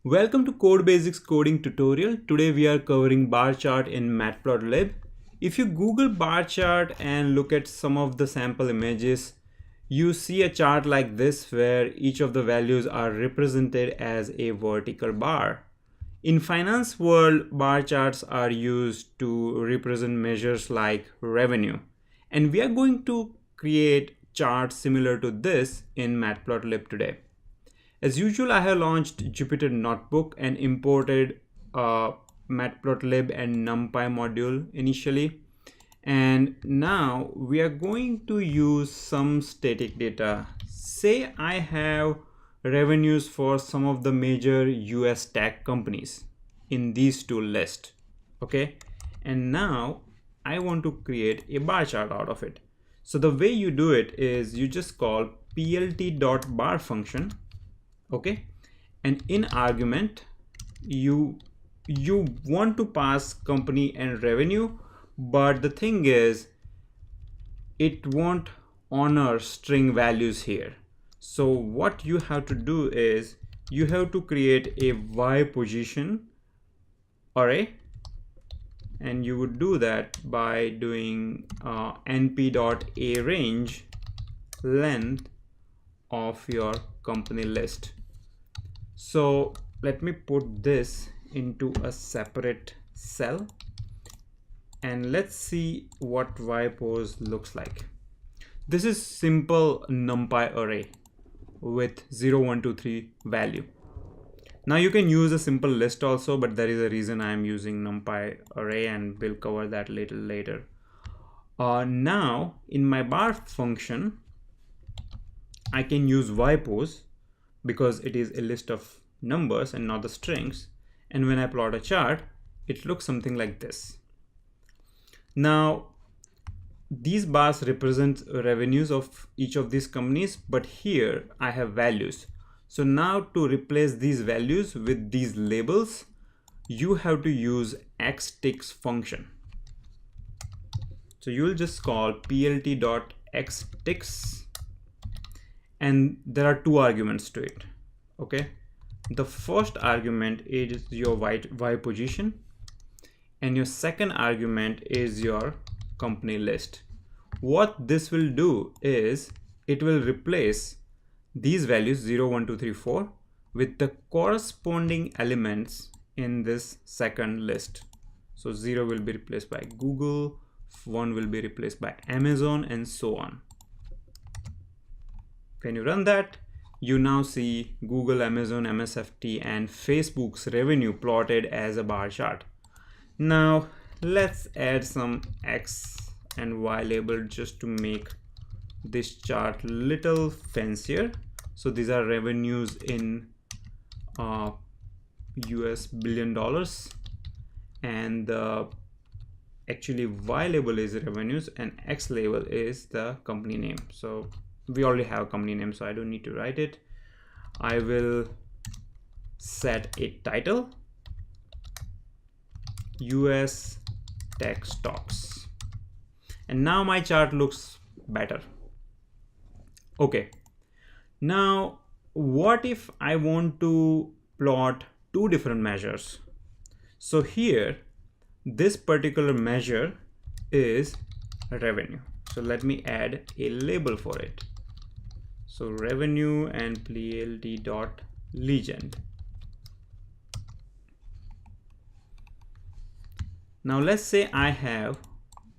Welcome to Code Basics coding tutorial. Today we are covering bar chart in Matplotlib. If you Google bar chart and look at some of the sample images, you see a chart like this where each of the values are represented as a vertical bar. In finance world, bar charts are used to represent measures like revenue. And we are going to create charts similar to this in Matplotlib today. As usual, I have launched Jupyter Notebook and imported Matplotlib and NumPy module initially. And now we are going to use some static data. Say I have revenues for some of the major US tech companies in these two lists. Okay. And now I want to create a bar chart out of it. So the way you do it is you just call plt.bar function. Okay, and in argument you want to pass company and revenue, but the thing is it won't honor string values here. So what you have to do is you have to create a y position array, and you would do that by doing np.arange length of your company list. So let me put this into a separate cell and let's see what ypos looks like. This is simple NumPy array with 0, 1, 2, 3 value. Now you can use a simple list also, but there is a reason I am using NumPy array and we'll cover that a little later. Now in my bar function, I can use ypos because it is a list of numbers and not the strings. And when I plot a chart, it looks something like this. Now, these bars represent revenues of each of these companies, but here I have values. So now to replace these values with these labels, you have to use xticks function. So you'll just call plt.xticks. And there are two arguments to it. Okay, the first argument is your y position, and your second argument is your company list. What this will do is it will replace these values 0, 1, 2, 3, 4 with the corresponding elements in this second list. So 0 will be replaced by Google, 1 will be replaced by Amazon, and so on. When you run that, you now see Google, Amazon, MSFT, and Facebook's revenue plotted as a bar chart. Now let's add some X and Y label just to make this chart little fancier. So these are revenues in US $1 billion, and the actually Y label is revenues and X label is the company name. So we already have a company name, so I don't need to write it. I will set a title, US tech stocks, and now my chart looks better. Okay, now what if I want to plot two different measures? So here this particular measure is revenue, so let me add a label for it. So revenue and plt.legend. Now let's say I have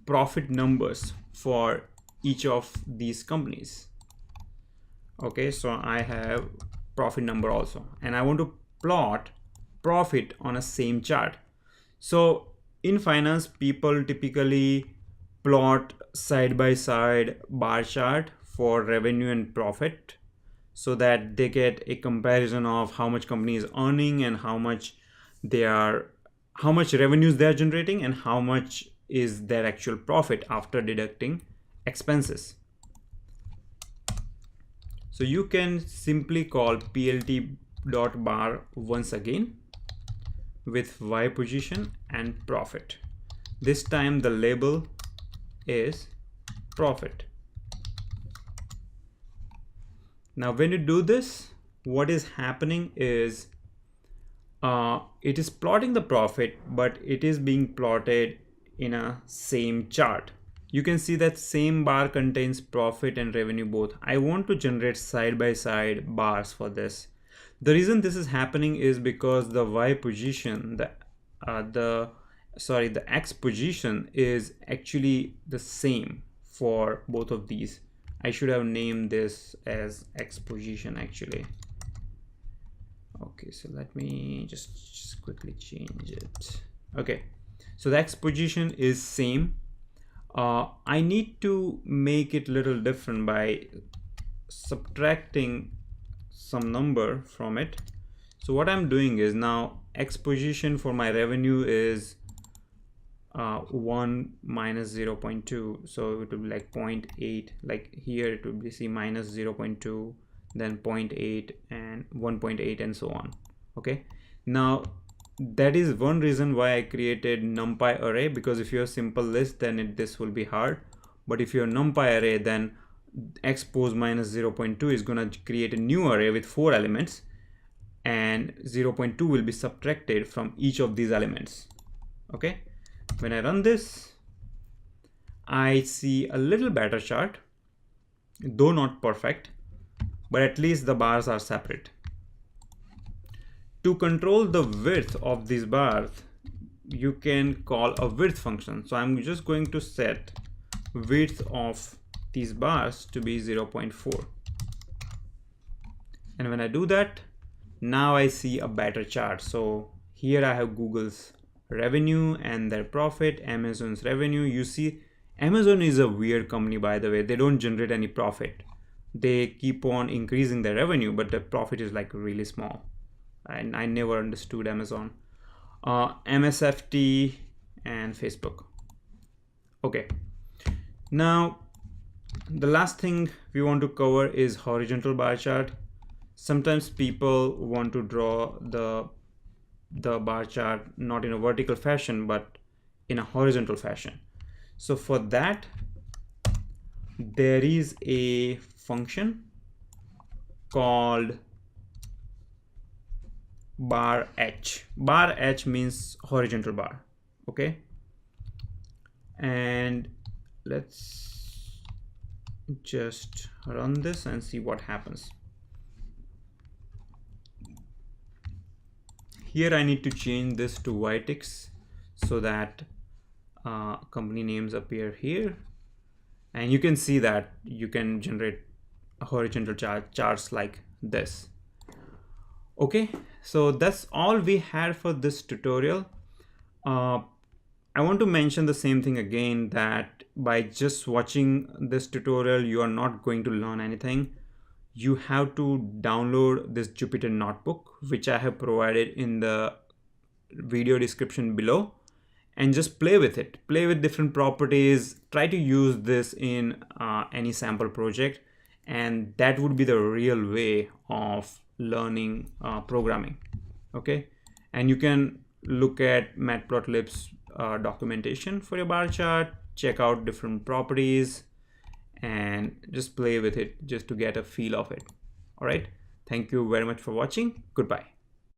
profit numbers for each of these companies. Okay, so I have profit number also, and I want to plot profit on a same chart. So in finance, people typically plot side by side bar chart for revenue and profit so that they get a comparison of how much company is earning and how much revenues they are generating and how much is their actual profit after deducting expenses. So you can simply call plt.bar once again with y position and profit. This time the label is profit. Now when you do this, what is happening is it is plotting the profit, but it is being plotted in a same chart. You can see that same bar contains profit and revenue both. I want to generate side by side bars for this. The reason this is happening is because the Y position, the X position is actually the same for both of these. I should have named this as X position actually. Okay, so let me just quickly change it. Okay, so the X position is same. I need to make it a little different by subtracting some number from it. So what I'm doing is now X position for my revenue is 1 minus 0.2, so it will be like 0.8. like here it will be see minus 0.2, then 0.8 and 1.8 and so on. Okay, now that is one reason why I created numpy array, because if you have simple list then this will be hard, but if you have numpy array then X pos minus 0.2 is gonna create a new array with 4 elements, and 0.2 will be subtracted from each of these elements. Okay, when I run this, I see a little better chart, though not perfect, but at least the bars are separate. To control the width of these bars, you can call a width function. So I'm just going to set width of these bars to be 0.4. And when I do that, now I see a better chart. So here I have Google's revenue and their profit, Amazon's revenue. You see, Amazon is a weird company, by the way. They don't generate any profit. They keep on increasing their revenue, but the profit is like really small. And I never understood Amazon. MSFT and Facebook. Okay, now the last thing we want to cover is horizontal bar chart. Sometimes people want to draw the bar chart not in a vertical fashion but in a horizontal fashion. So for that, there is a function called bar h. Bar h means horizontal bar. Okay, and let's just run this and see what happens. Here I need to change this to Ytix so that company names appear here, and you can see that you can generate a horizontal charts like this. Okay, so that's all we had for this tutorial. I want to mention the same thing again, that by just watching this tutorial you are not going to learn anything. You have to download this Jupyter notebook, which I have provided in the video description below, and just play with it. Play with different properties. Try to use this in any sample project, and that would be the real way of learning programming. Okay, and you can look at Matplotlib's documentation for your bar chart, check out different properties, and just play with it just to get a feel of it. All right, thank you very much for watching. Goodbye.